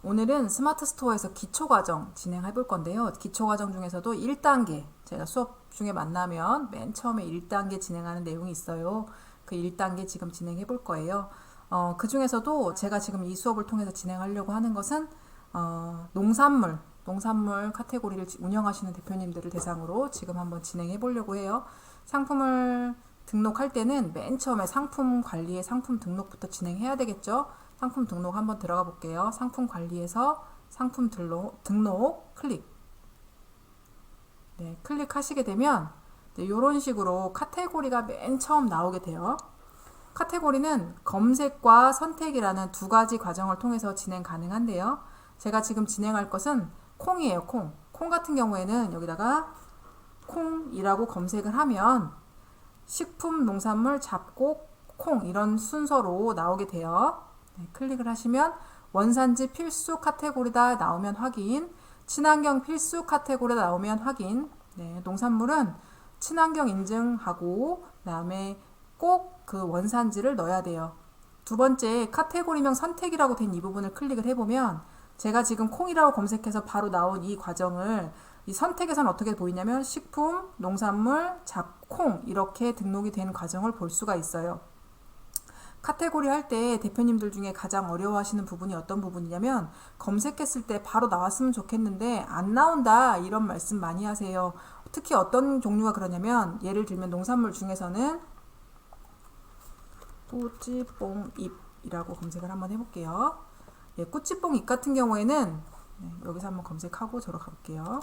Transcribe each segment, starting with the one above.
오늘은 스마트 스토어에서 기초과정 진행해 볼 건데요. 기초과정 중에서도 1단계, 제가 수업 중에 만나면 맨 처음에 1단계 진행하는 내용이 있어요. 그 1단계 지금 진행해 볼 거예요. 그 중에서도 제가 지금 이 수업을 통해서 진행하려고 하는 것은 농산물 카테고리를 운영하시는 대표님들을 대상으로 지금 한번 진행해 보려고 해요. 상품을 등록할 때는 맨 처음에 상품 관리에 상품 등록부터 진행해야 되겠죠. 상품 등록 한번 들어가 볼게요. 상품 관리에서 상품 등록 클릭. 네, 클릭하시게 되면 이런 식으로 카테고리가 맨 처음 나오게 돼요. 카테고리는 검색과 선택이라는 두 가지 과정을 통해서 진행 가능한데요. 제가 지금 진행할 것은 콩이에요. 콩 같은 경우에는 여기다가 콩이라고 검색을 하면 식품, 농산물, 잡곡, 콩 이런 순서로 나오게 돼요. 네, 클릭을 하시면 원산지 필수 카테고리다 나오면 확인, 친환경 필수 카테고리다 나오면 확인. 네, 농산물은 친환경 인증하고 그다음에 꼭 그 원산지를 넣어야 돼요. 두 번째 카테고리명 선택이라고 된 이 부분을 클릭을 해보면 제가 지금 콩이라고 검색해서 바로 나온 이 과정을 이 선택에서는 어떻게 보이냐면 식품, 농산물, 잡콩 이렇게 등록이 된 과정을 볼 수가 있어요. 카테고리 할 때 대표님들 중에 가장 어려워하시는 부분이 어떤 부분이냐면 검색했을 때 바로 나왔으면 좋겠는데 안 나온다 이런 말씀 많이 하세요. 특히 어떤 종류가 그러냐면 예를 들면 농산물 중에서는 꾸지뽕잎이라고 검색을 한번 해볼게요. 예, 꾸지뽕잎 같은 경우에는 여기서 한번 검색하고 저로 가볼게요.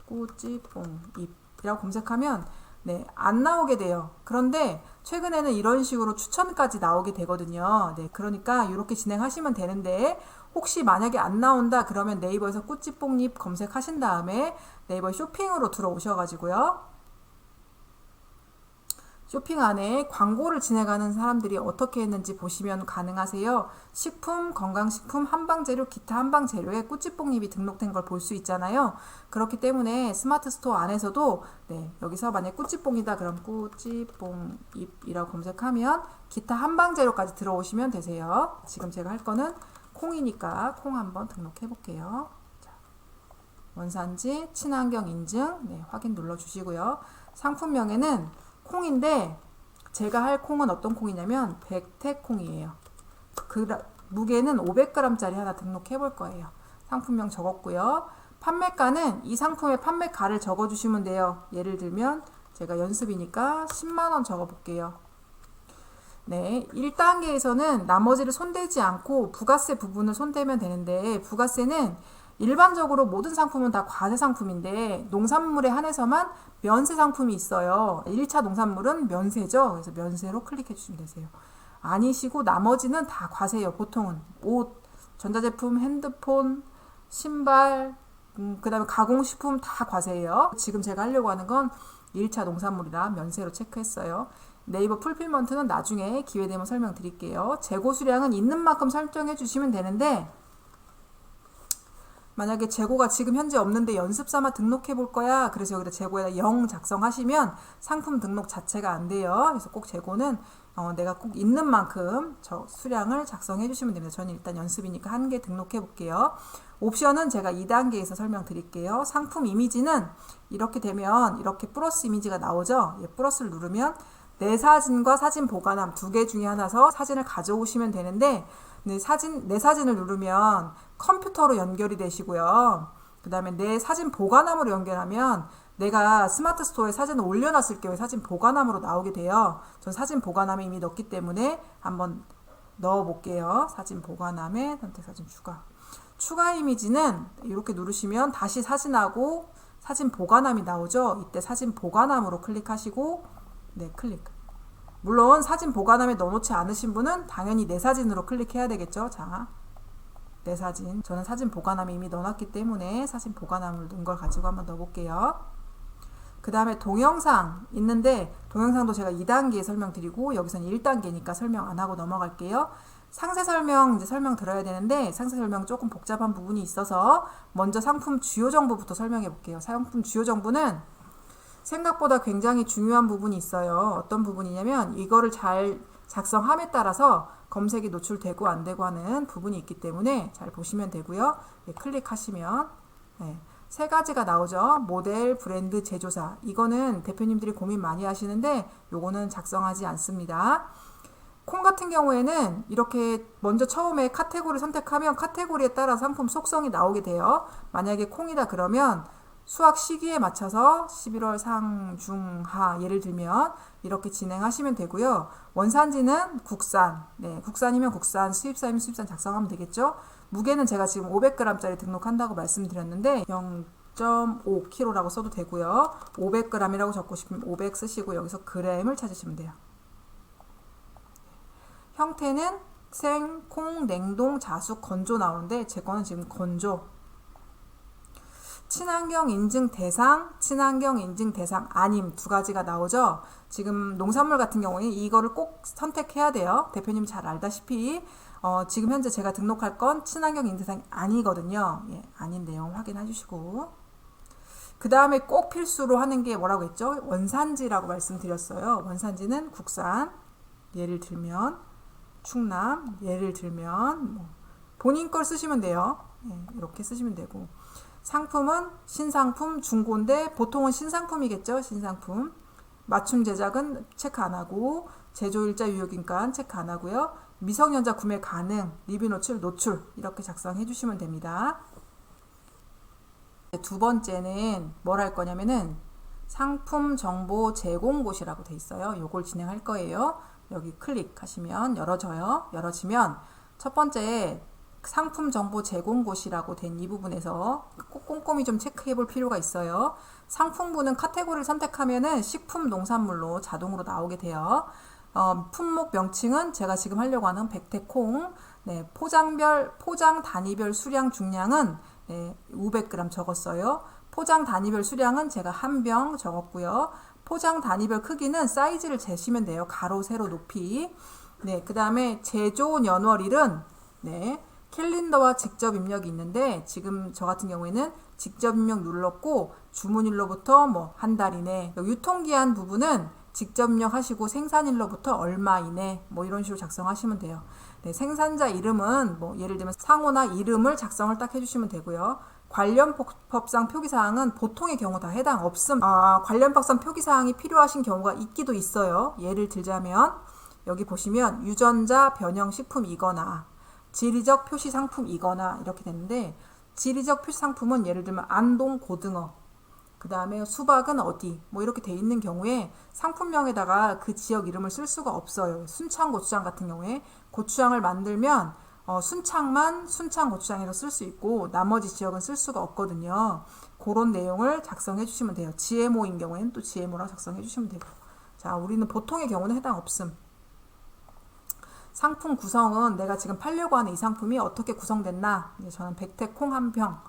꾸지뽕잎이라고 검색하면 안 나오게 돼요. 그런데 최근에는 이런 식으로 추천까지 나오게 되거든요. 그러니까 이렇게 진행하시면 되는데 혹시 만약에 안 나온다 그러면 네이버에서 꾸지뽕잎 검색하신 다음에 네이버 쇼핑으로 들어오셔가지고요. 쇼핑 안에 광고를 진행하는 사람들이 어떻게 했는지 보시면 가능하세요. 식품, 건강식품, 한방재료, 기타 한방재료에 꾸지뽕잎이 등록된 걸 볼 수 있잖아요. 그렇기 때문에 스마트 스토어 안에서도 여기서 만약 꾸지뽕이다 그럼 꾸지뽕잎이라고 검색하면 기타 한방재료까지 들어오시면 되세요. 지금 제가 할 거는 콩이니까 콩 한번 등록해 볼게요. 원산지, 친환경 인증 확인 눌러주시고요. 상품명에는 콩인데 제가 할 콩은 어떤 콩이냐면 백태콩이에요. 무게는 500g짜리 하나 등록해 볼 거예요. 상품명 적었고요. 판매가는 이 상품의 판매가를 적어주시면 돼요. 예를 들면 제가 연습이니까 10만원 적어 볼게요. 1단계에서는 나머지를 손대지 않고 부가세 부분을 손대면 되는데 부가세는 일반적으로 모든 상품은 다 과세 상품인데 농산물에 한해서만 면세 상품이 있어요. 1차 농산물은 면세죠. 그래서 면세로 클릭해 주시면 되세요. 아니시고 나머지는 다 과세예요. 보통은 옷, 전자제품, 핸드폰, 신발, 그 다음에 가공식품 다 과세예요. 지금 제가 하려고 하는 건 1차 농산물이라 면세로 체크했어요. 네이버 풀필먼트는 나중에 기회되면 설명드릴게요. 재고 수량은 있는 만큼 설정해 주시면 되는데 만약에 재고가 지금 현재 없는데 연습 삼아 등록해 볼 거야. 그래서 여기다 재고에다 0 작성하시면 상품 등록 자체가 안 돼요. 그래서 꼭 재고는 내가 꼭 있는 만큼 저 수량을 작성해 주시면 됩니다. 저는 일단 연습이니까 한 개 등록해 볼게요. 옵션은 제가 2단계에서 설명드릴게요. 상품 이미지는 이렇게 되면 이렇게 플러스 이미지가 나오죠. 플러스를 누르면 내 사진과 사진 보관함 두 개 중에 하나서 사진을 가져오시면 되는데 내 사진을 누르면 컴퓨터로 연결이 되시고요. 그 다음에 내 사진 보관함으로 연결하면 내가 스마트 스토어에 사진을 올려놨을 경우에 사진 보관함으로 나오게 돼요. 전 사진 보관함에 이미 넣었기 때문에 한번 넣어볼게요. 사진 보관함에 선택 사진 추가 이미지는 이렇게 누르시면 다시 사진하고 사진 보관함이 나오죠. 이때 사진 보관함으로 클릭하시고 클릭. 물론 사진 보관함에 넣어놓지 않으신 분은 당연히 내 사진으로 클릭해야 되겠죠. 자, 내 사진. 저는 사진 보관함에 이미 넣어놨기 때문에 사진 보관함을 넣은 걸 가지고 한번 넣어볼게요. 그 다음에 동영상 있는데 동영상도 제가 2단계에 설명드리고 여기서는 1단계니까 설명 안 하고 넘어갈게요. 상세 설명 설명 들어야 되는데 상세 설명 조금 복잡한 부분이 있어서 먼저 상품 주요 정보부터 설명해 볼게요. 상품 주요 정보는 생각보다 굉장히 중요한 부분이 있어요. 어떤 부분이냐면 이거를 잘 작성함에 따라서 검색이 노출되고 안 되고 하는 부분이 있기 때문에 잘 보시면 되고요. 예, 클릭하시면 네, 세 가지가 나오죠. 모델, 브랜드, 제조사. 이거는 대표님들이 고민 많이 하시는데 요거는 작성하지 않습니다. 콩 같은 경우에는 이렇게 먼저 처음에 카테고리 선택하면 카테고리에 따라 상품 속성이 나오게 돼요. 만약에 콩이다 그러면 수확 시기에 맞춰서 11월 상, 중, 하 예를 들면 이렇게 진행하시면 되고요. 원산지는 국산, 네, 국산이면 국산, 수입산이면 수입산 작성하면 되겠죠. 무게는 제가 지금 500g짜리 등록한다고 말씀드렸는데 0.5kg라고 써도 되고요. 500g이라고 적고 싶으면 500 쓰시고 여기서 g을 찾으시면 돼요. 형태는 생, 콩, 냉동, 자숙, 건조 나오는데 제 거는 지금 건조. 친환경 인증 대상, 친환경 인증 대상 아님 두 가지가 나오죠. 지금 농산물 같은 경우에 이거를 꼭 선택해야 돼요. 대표님 잘 알다시피 지금 현재 제가 등록할 건 친환경 인증 대상이 아니거든요. 예, 아닌 내용 확인해 주시고 그 다음에 꼭 필수로 하는 게 뭐라고 했죠? 원산지라고 말씀드렸어요. 원산지는 국산, 예를 들면 충남, 예를 들면 뭐 본인 걸 쓰시면 돼요. 예, 이렇게 쓰시면 되고 상품은 신상품, 중고인데 보통은 신상품이겠죠. 신상품. 맞춤 제작은 체크 안 하고 제조일자 유효기간 체크 안 하고요. 미성년자 구매 가능, 리뷰 노출 이렇게 작성해 주시면 됩니다. 두 번째는 뭘 할 거냐면은 상품 정보 제공 곳이라고 돼 있어요. 요걸 진행할 거예요. 여기 클릭하시면 열어져요. 열어지면 첫 번째 상품 정보 제공 곳이라고 된 이 부분에서 꼭 꼼꼼히 좀 체크해 볼 필요가 있어요. 상품부는 카테고리를 선택하면은 식품 농산물로 자동으로 나오게 돼요. 품목 명칭은 제가 지금 하려고 하는 백태콩, 네, 포장 단위별 수량 중량은 네, 500g 적었어요. 포장 단위별 수량은 제가 한 병 적었고요. 포장 단위별 크기는 사이즈를 재시면 돼요. 가로, 세로, 높이. 네, 그 다음에 제조 연월일은 네, 캘린더와 직접 입력이 있는데 지금 저 같은 경우에는 직접 입력 눌렀고 주문일로부터 뭐 한 달 이내, 유통기한 부분은 직접 입력하시고 생산일로부터 얼마 이내 뭐 이런 식으로 작성하시면 돼요. 네, 생산자 이름은 뭐 예를 들면 상호나 이름을 작성을 딱 해주시면 되고요. 관련 법상 표기사항은 보통의 경우 다 해당 없음. 관련 법상 표기사항이 필요하신 경우가 있기도 있어요. 예를 들자면 여기 보시면 유전자 변형 식품이거나 지리적 표시 상품이거나 이렇게 되는데 지리적 표시 상품은 예를 들면 안동 고등어, 그 다음에 수박은 어디 뭐 이렇게 돼 있는 경우에 상품명에다가 그 지역 이름을 쓸 수가 없어요. 순창 고추장 같은 경우에 고추장을 만들면 순창만 순창 고추장에서 쓸 수 있고 나머지 지역은 쓸 수가 없거든요. 그런 내용을 작성해 주시면 돼요. GMO인 경우에는 또 GMO라고 작성해 주시면 되고. 자, 우리는 보통의 경우는 해당 없음. 상품 구성은 내가 지금 팔려고 하는 이 상품이 어떻게 구성됐나. 저는 백태콩 한 병.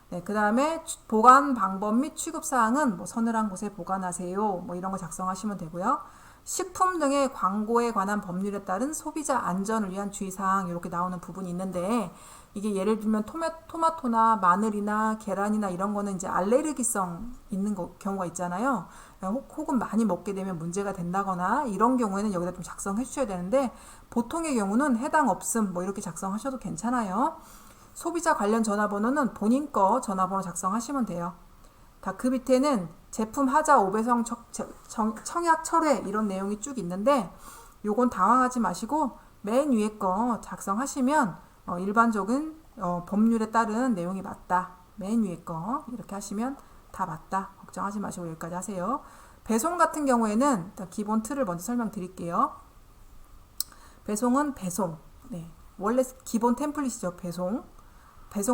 네, 그 다음에 보관 방법 및 취급 사항은 뭐 서늘한 곳에 보관하세요. 뭐 이런 거 작성하시면 되고요. 식품 등의 광고에 관한 법률에 따른 소비자 안전을 위한 주의사항 이렇게 나오는 부분이 있는데 이게 예를 들면 토마토나 마늘이나 계란이나 이런 거는 이제 알레르기성 있는 경우가 있잖아요. 혹은 많이 먹게 되면 문제가 된다거나 이런 경우에는 여기다 좀 작성해 주셔야 되는데 보통의 경우는 해당 없음 뭐 이렇게 작성하셔도 괜찮아요. 소비자 관련 전화번호는 본인 거 전화번호 작성하시면 돼요. 그 밑에는 제품 하자 5배송 청약 철회 이런 내용이 쭉 있는데 요건 당황하지 마시고 맨 위에 거 작성하시면 일반적인 법률에 따른 내용이 맞다. 맨 위에 거 이렇게 하시면 다 맞다. 걱정하지 마시고 여기까지 하세요. 배송 같은 경우에는 일단 기본 틀을 먼저 설명드릴게요. 배송은 배송. 네. 원래 기본 템플릿이죠. 배송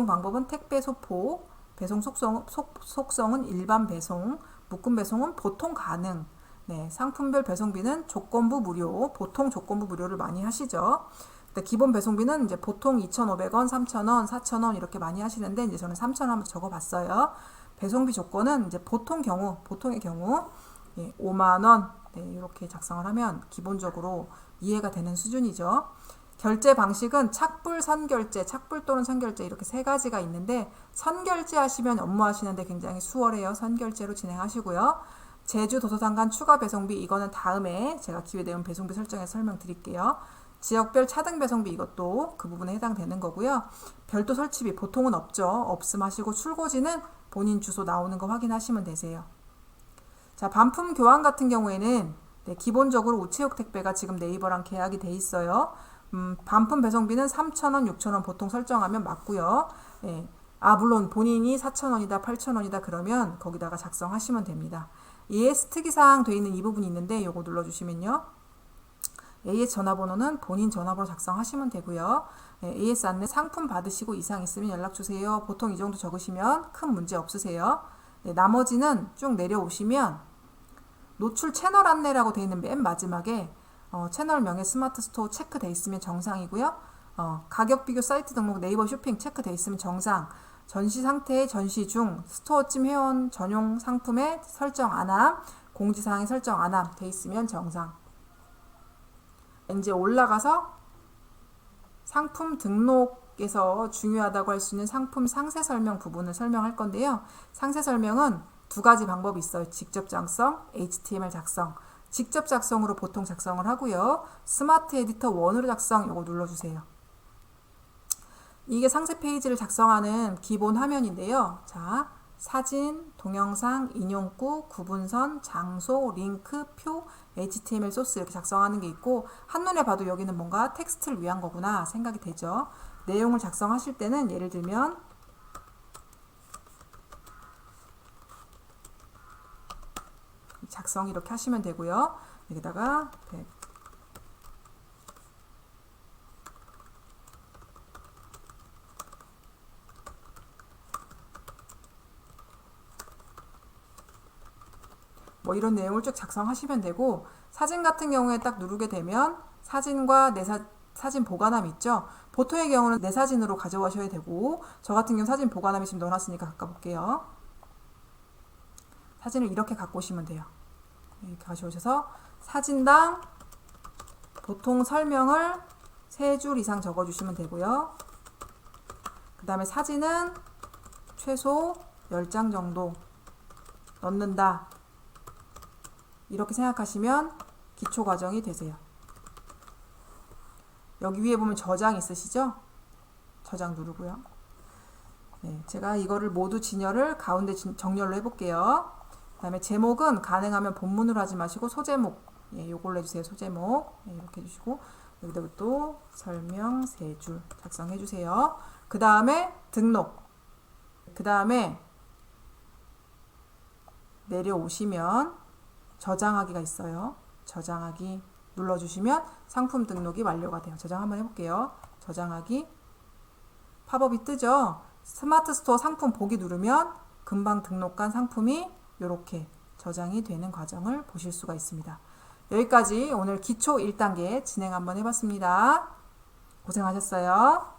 방법은 택배 소포. 배송 속성은 일반 배송, 묶음 배송은 보통 가능. 네, 상품별 배송비는 조건부 무료, 보통 조건부 무료를 많이 하시죠. 기본 배송비는 이제 보통 2,500원, 3,000원, 4,000원 이렇게 많이 하시는데 이제 저는 3,000원 한번 적어봤어요. 배송비 조건은 이제 보통의 경우 예, 5만 원 네, 이렇게 작성을 하면 기본적으로 이해가 되는 수준이죠. 결제 방식은 착불, 선결제, 착불 또는 선결제 이렇게 세 가지가 있는데 선결제 하시면 업무하시는데 굉장히 수월해요. 선결제로 진행하시고요. 제주 도서상 간 추가 배송비 이거는 다음에 제가 기회되면 배송비 설정해서 설명드릴게요. 지역별 차등 배송비 이것도 그 부분에 해당되는 거고요. 별도 설치비 보통은 없죠. 없음 하시고 출고지는 본인 주소 나오는 거 확인하시면 되세요. 자, 반품 교환 같은 경우에는 네, 기본적으로 우체국 택배가 지금 네이버랑 계약이 돼 있어요. 반품 배송비는 3,000원, 6,000원 보통 설정하면 맞고요. 네. 물론 본인이 4,000원이다, 8,000원이다 그러면 거기다가 작성하시면 됩니다. AS 특이사항 돼 있는 이 부분이 있는데 요거 눌러주시면요. AS 전화번호는 본인 전화번호 작성하시면 되고요. AS 안내 상품 받으시고 이상 있으면 연락주세요. 보통 이 정도 적으시면 큰 문제 없으세요. 나머지는 쭉 내려오시면 노출 채널 안내라고 되어 있는 맨 마지막에 채널명에 스마트 스토어 체크되어 있으면 정상이고요. 가격 비교 사이트 등록 네이버 쇼핑 체크되어 있으면 정상. 전시 상태의 전시 중 스토어찜 회원 전용 상품에 설정 안함, 공지사항에 설정 안함 돼 있으면 정상. 이제 올라가서 상품 등록에서 중요하다고 할 수 있는 상품 상세 설명 부분을 설명할 건데요. 상세 설명은 두 가지 방법이 있어요. 직접 작성, HTML 작성. 직접 작성으로 보통 작성을 하고요. 스마트 에디터 원으로 작성 이거 눌러주세요. 이게 상세 페이지를 작성하는 기본 화면인데요. 자, 사진, 동영상, 인용구, 구분선, 장소, 링크, 표, HTML 소스 이렇게 작성하는 게 있고 한눈에 봐도 여기는 뭔가 텍스트를 위한 거구나 생각이 되죠. 내용을 작성하실 때는 예를 들면 작성 이렇게 하시면 되고요. 여기다가 100 뭐 이런 내용을 쭉 작성하시면 되고 사진 같은 경우에 딱 누르게 되면 사진과 사진 보관함 있죠. 보통의 경우는 내 사진으로 가져가셔야 되고 저 같은 경우 사진 보관함에 지금 넣어놨으니까 갖다 볼게요. 사진을 이렇게 갖고 오시면 돼요. 이렇게 가져오셔서 사진당 보통 설명을 3줄 이상 적어주시면 되고요. 그 다음에 사진은 최소 10장 정도 넣는다. 이렇게 생각하시면 기초 과정이 되세요. 여기 위에 보면 저장 있으시죠? 저장 누르고요. 네, 제가 이거를 모두 진열을 가운데 정렬로 해볼게요. 그 다음에 제목은 가능하면 본문으로 하지 마시고 소제목 요걸로 해주세요. 소제목 이렇게 해주시고 여기다 또 설명 3줄 작성해주세요. 그 다음에 등록 그 다음에 내려오시면 저장하기가 있어요. 저장하기 눌러주시면 상품 등록이 완료가 돼요. 저장 한번 해볼게요. 저장하기 팝업이 뜨죠. 스마트 스토어 상품 보기 누르면 금방 등록한 상품이 이렇게 저장이 되는 과정을 보실 수가 있습니다. 여기까지 오늘 기초 1단계 진행 한번 해봤습니다. 고생하셨어요.